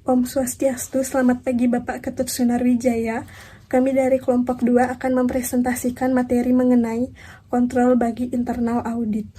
Om Swastiastu, selamat pagi Bapak Ketut Sunarwijaya. Kami dari kelompok 2 akan mempresentasikan materi mengenai kontrol bagi internal audit.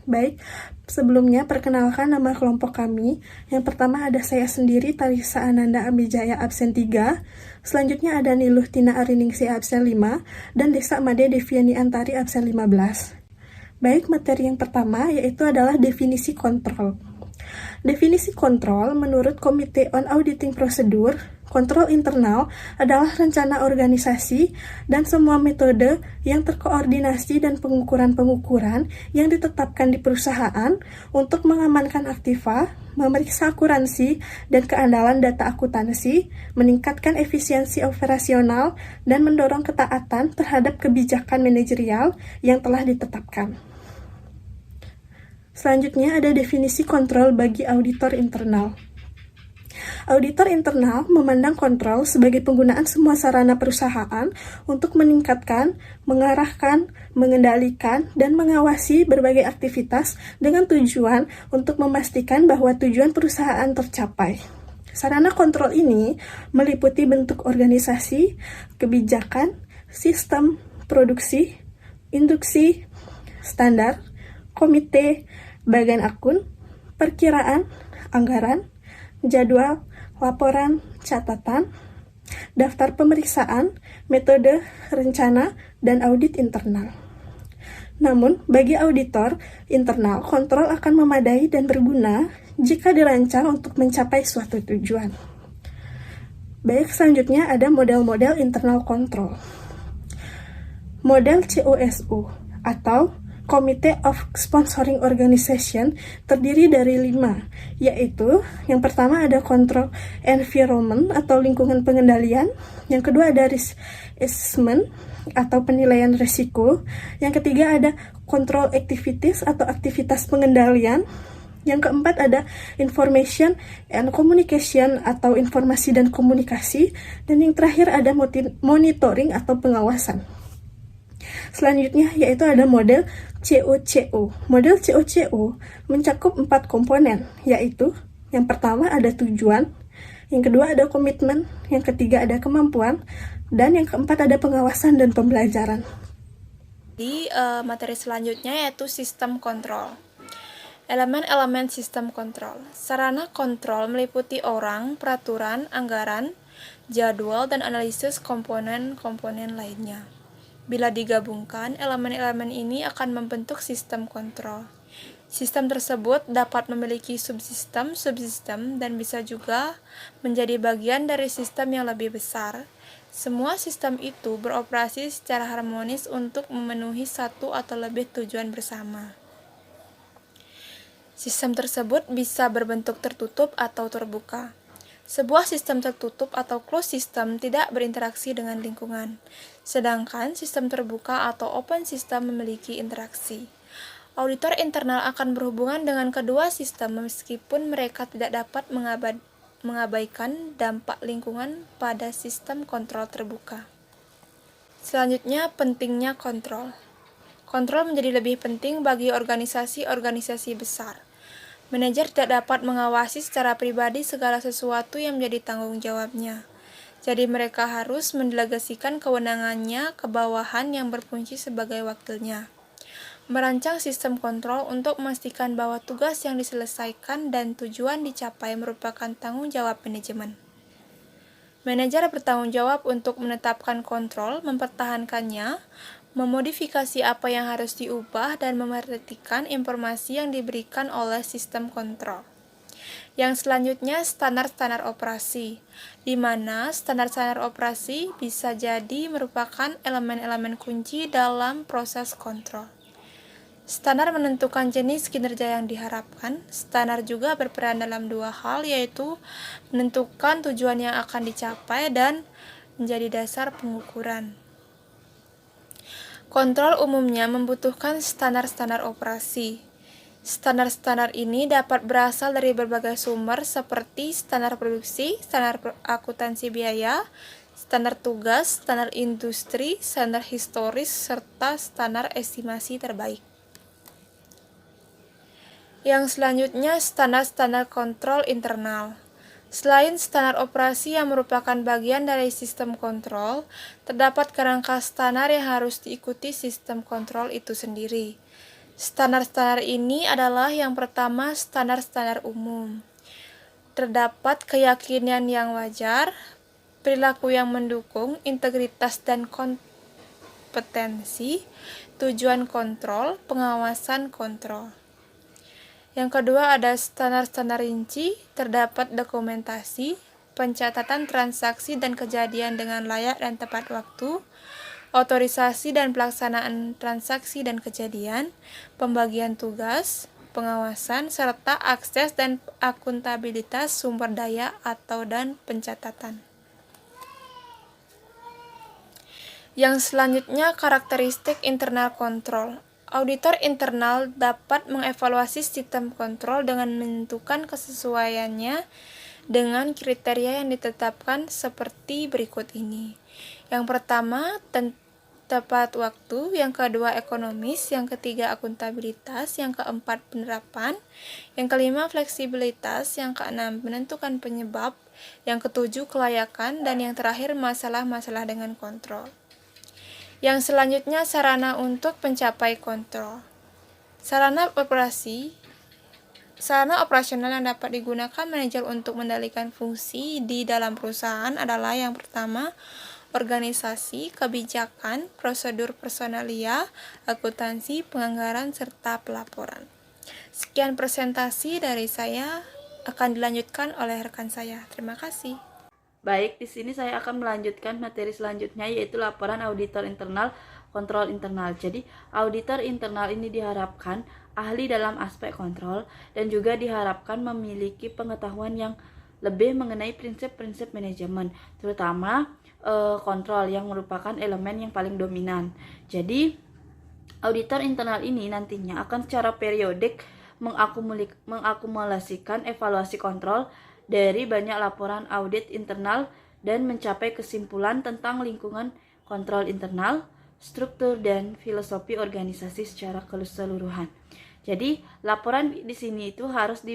Baik, sebelumnya perkenalkan nama kelompok kami. Yang pertama ada saya sendiri, Talisa Ananda Ambijaya, absen 3. Selanjutnya ada Niluh Tina Ariningsi, absen 5. Dan Desa Made Deviani Antari, absen 15. Baik, materi yang pertama yaitu adalah definisi kontrol. Definisi kontrol menurut Komite on Auditing Procedure, kontrol internal adalah rencana organisasi dan semua metode yang terkoordinasi dan pengukuran-pengukuran yang ditetapkan di perusahaan untuk mengamankan aktiva, memeriksa akuransi dan keandalan data akuntansi, meningkatkan efisiensi operasional, dan mendorong ketaatan terhadap kebijakan manajerial yang telah ditetapkan. Selanjutnya ada definisi kontrol bagi auditor internal. Auditor internal memandang kontrol sebagai penggunaan semua sarana perusahaan untuk meningkatkan, mengarahkan, mengendalikan, dan mengawasi berbagai aktivitas dengan tujuan untuk memastikan bahwa tujuan perusahaan tercapai. Sarana kontrol ini meliputi bentuk organisasi, kebijakan, sistem, produksi, induksi, standar, komite, bagian akun, perkiraan, anggaran, jadwal, laporan, catatan, daftar pemeriksaan, metode, rencana, dan audit internal. Namun, bagi auditor internal, kontrol akan memadai dan berguna jika dirancang untuk mencapai suatu tujuan. Baik, selanjutnya ada model-model internal control. Model COSU atau Committee of Sponsoring Organization terdiri dari 5, yaitu yang pertama ada Control Environment atau lingkungan pengendalian, yang kedua ada Risk Assessment atau penilaian risiko, yang ketiga ada Control Activities atau aktivitas pengendalian, yang keempat ada Information and Communication atau informasi dan komunikasi, dan yang terakhir ada Monitoring atau pengawasan. Selanjutnya yaitu ada model COCO. Model COCO mencakup 4 komponen, yaitu yang pertama ada tujuan, yang kedua ada komitmen, yang ketiga ada kemampuan, dan yang keempat ada pengawasan dan pembelajaran. Di materi selanjutnya yaitu sistem kontrol. Elemen-elemen sistem kontrol. Sarana kontrol meliputi orang, peraturan, anggaran, jadwal, dan analisis komponen-komponen lainnya. Bila digabungkan, elemen-elemen ini akan membentuk sistem kontrol. Sistem tersebut dapat memiliki subsistem, dan bisa juga menjadi bagian dari sistem yang lebih besar. Semua sistem itu beroperasi secara harmonis untuk memenuhi satu atau lebih tujuan bersama. Sistem tersebut bisa berbentuk tertutup atau terbuka. Sebuah sistem tertutup atau closed system tidak berinteraksi dengan lingkungan, sedangkan sistem terbuka atau open system memiliki interaksi. Auditor internal akan berhubungan dengan kedua sistem meskipun mereka tidak dapat mengabaikan dampak lingkungan pada sistem kontrol terbuka. Selanjutnya, pentingnya kontrol. Kontrol menjadi lebih penting bagi organisasi-organisasi besar. Manajer tidak dapat mengawasi secara pribadi segala sesuatu yang menjadi tanggung jawabnya. Jadi mereka harus mendelegasikan kewenangannya ke bawahan yang berfungsi sebagai wakilnya. Merancang sistem kontrol untuk memastikan bahwa tugas yang diselesaikan dan tujuan dicapai merupakan tanggung jawab manajemen. Manajer bertanggung jawab untuk menetapkan kontrol, mempertahankannya, memodifikasi apa yang harus diubah, dan memperhatikan informasi yang diberikan oleh sistem kontrol. Yang selanjutnya, standar-standar operasi, di mana standar-standar operasi bisa jadi merupakan elemen-elemen kunci dalam proses kontrol. Standar menentukan jenis kinerja yang diharapkan. Standar juga berperan dalam dua hal, yaitu menentukan tujuan yang akan dicapai dan menjadi dasar pengukuran. Kontrol umumnya membutuhkan standar-standar operasi. Standar-standar ini dapat berasal dari berbagai sumber seperti standar produksi, standar akuntansi biaya, standar tugas, standar industri, standar historis, serta standar estimasi terbaik. Yang selanjutnya, standar-standar kontrol internal. Selain standar operasi yang merupakan bagian dari sistem kontrol, terdapat kerangka standar yang harus diikuti sistem kontrol itu sendiri. Standar-standar ini adalah yang pertama, standar-standar umum. Terdapat keyakinan yang wajar, perilaku yang mendukung, integritas dan kompetensi, tujuan kontrol, pengawasan kontrol. Yang kedua ada standar-standar rinci, terdapat dokumentasi, pencatatan transaksi dan kejadian dengan layak dan tepat waktu, otorisasi dan pelaksanaan transaksi dan kejadian, pembagian tugas, pengawasan, serta akses dan akuntabilitas sumber daya dan pencatatan. Yang selanjutnya karakteristik internal kontrol. Auditor internal dapat mengevaluasi sistem kontrol dengan menentukan kesesuaiannya dengan kriteria yang ditetapkan seperti berikut ini. Yang pertama, tepat waktu, yang kedua ekonomis, yang ketiga akuntabilitas, yang keempat penerapan, yang kelima fleksibilitas, yang keenam menentukan penyebab, yang ketujuh kelayakan, dan yang terakhir masalah-masalah dengan kontrol. Yang selanjutnya sarana untuk mencapai kontrol. Sarana operasional yang dapat digunakan manajer untuk mengendalikan fungsi di dalam perusahaan adalah yang pertama, organisasi, kebijakan, prosedur personalia, akuntansi, penganggaran, serta pelaporan. Sekian presentasi dari saya, akan dilanjutkan oleh rekan saya. Terima kasih. Baik, di sini saya akan melanjutkan materi selanjutnya, yaitu laporan auditor internal, kontrol internal. Jadi, auditor internal ini diharapkan ahli dalam aspek kontrol dan juga diharapkan memiliki pengetahuan yang lebih mengenai prinsip-prinsip manajemen, terutama kontrol yang merupakan elemen yang paling dominan. Jadi, auditor internal ini nantinya akan secara periodik mengakumulasikan evaluasi kontrol dari banyak laporan audit internal dan mencapai kesimpulan tentang lingkungan kontrol internal, struktur, dan filosofi organisasi secara keseluruhan. Jadi, laporan di sini itu harus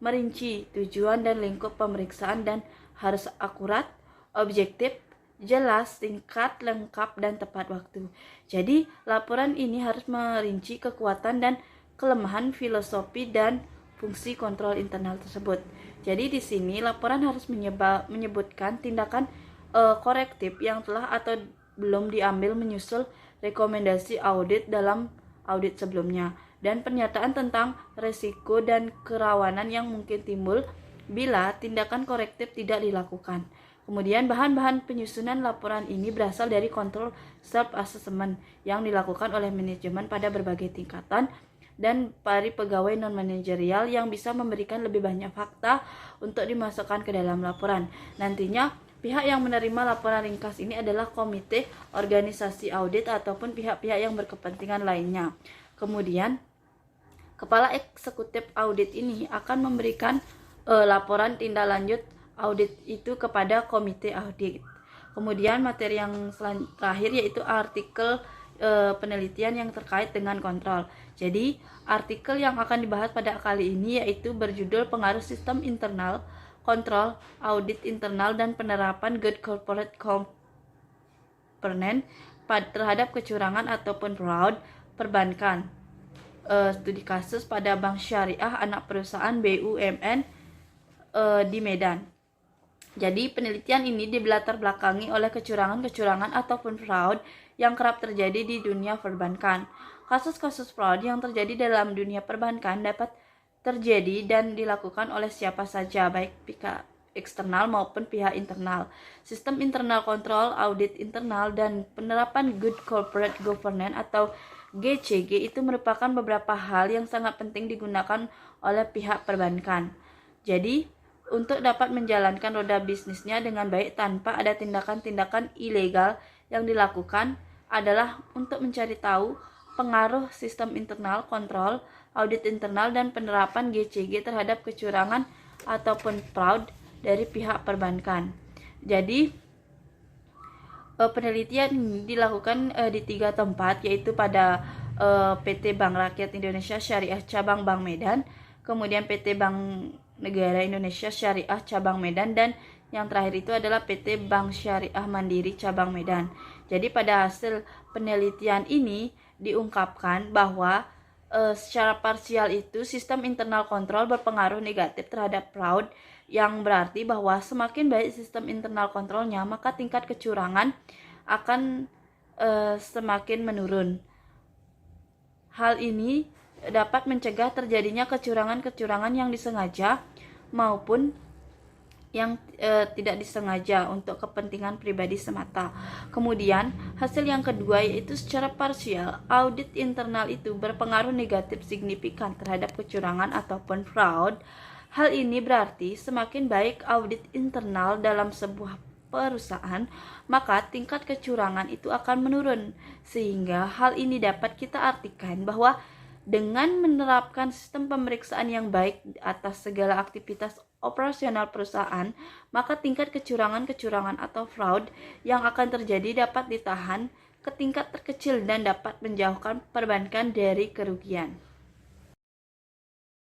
merinci tujuan dan lingkup pemeriksaan dan harus akurat, objektif, jelas, singkat, lengkap, dan tepat waktu. Jadi, laporan ini harus merinci kekuatan dan kelemahan filosofi dan fungsi kontrol internal tersebut. Jadi di sini laporan harus menyebutkan tindakan korektif yang telah atau belum diambil menyusul rekomendasi audit dalam audit sebelumnya, dan pernyataan tentang resiko dan kerawanan yang mungkin timbul bila tindakan korektif tidak dilakukan. Kemudian bahan-bahan penyusunan laporan ini berasal dari kontrol self-assessment yang dilakukan oleh manajemen pada berbagai tingkatan dan para pegawai non-manajerial yang bisa memberikan lebih banyak fakta untuk dimasukkan ke dalam laporan. Nantinya, pihak yang menerima laporan ringkas ini adalah komite, organisasi audit, ataupun pihak-pihak yang berkepentingan lainnya. Kemudian, kepala eksekutif audit ini akan memberikan laporan tindak lanjut audit itu kepada komite audit. Kemudian, materi yang terakhir yaitu artikel penelitian yang terkait dengan kontrol. Jadi, artikel yang akan dibahas pada kali ini yaitu berjudul Pengaruh Sistem Internal, Kontrol, Audit Internal, dan Penerapan Good Corporate Governance terhadap kecurangan ataupun fraud perbankan. Studi kasus pada Bank Syariah anak perusahaan BUMN di Medan. Jadi, penelitian ini dilatar belakangi oleh kecurangan-kecurangan ataupun fraud yang kerap terjadi di dunia perbankan. Kasus-kasus fraud yang terjadi dalam dunia perbankan dapat terjadi dan dilakukan oleh siapa saja, baik pihak eksternal maupun pihak internal. Sistem internal kontrol, audit internal, dan penerapan Good Corporate Governance atau GCG itu merupakan beberapa hal yang sangat penting digunakan oleh pihak perbankan. Jadi, untuk dapat menjalankan roda bisnisnya dengan baik tanpa ada tindakan-tindakan ilegal yang dilakukan adalah untuk mencari tahu pengaruh sistem internal kontrol, audit internal, dan penerapan GCG terhadap kecurangan ataupun fraud dari pihak perbankan. Jadi, penelitian ini dilakukan di 3 tempat, yaitu pada PT Bank Rakyat Indonesia Syariah Cabang Bank Medan, kemudian PT Bank Negara Indonesia Syariah Cabang Medan, dan yang terakhir itu adalah PT Bank Syariah Mandiri Cabang Medan. Jadi pada hasil penelitian ini diungkapkan bahwa secara parsial itu sistem internal kontrol berpengaruh negatif terhadap fraud, yang berarti bahwa semakin baik sistem internal kontrolnya, maka tingkat kecurangan akan semakin menurun. Hal ini dapat mencegah terjadinya kecurangan-kecurangan yang disengaja maupun yang tidak disengaja untuk kepentingan pribadi semata. Kemudian, hasil yang kedua yaitu secara parsial, audit internal itu berpengaruh negatif signifikan terhadap kecurangan ataupun fraud. Hal ini berarti semakin baik audit internal dalam sebuah perusahaan, maka tingkat kecurangan itu akan menurun. Sehingga hal ini dapat kita artikan bahwa dengan menerapkan sistem pemeriksaan yang baik atas segala aktivitas operasional perusahaan, maka tingkat kecurangan-kecurangan atau fraud yang akan terjadi dapat ditahan ke tingkat terkecil dan dapat menjauhkan perbankan dari kerugian.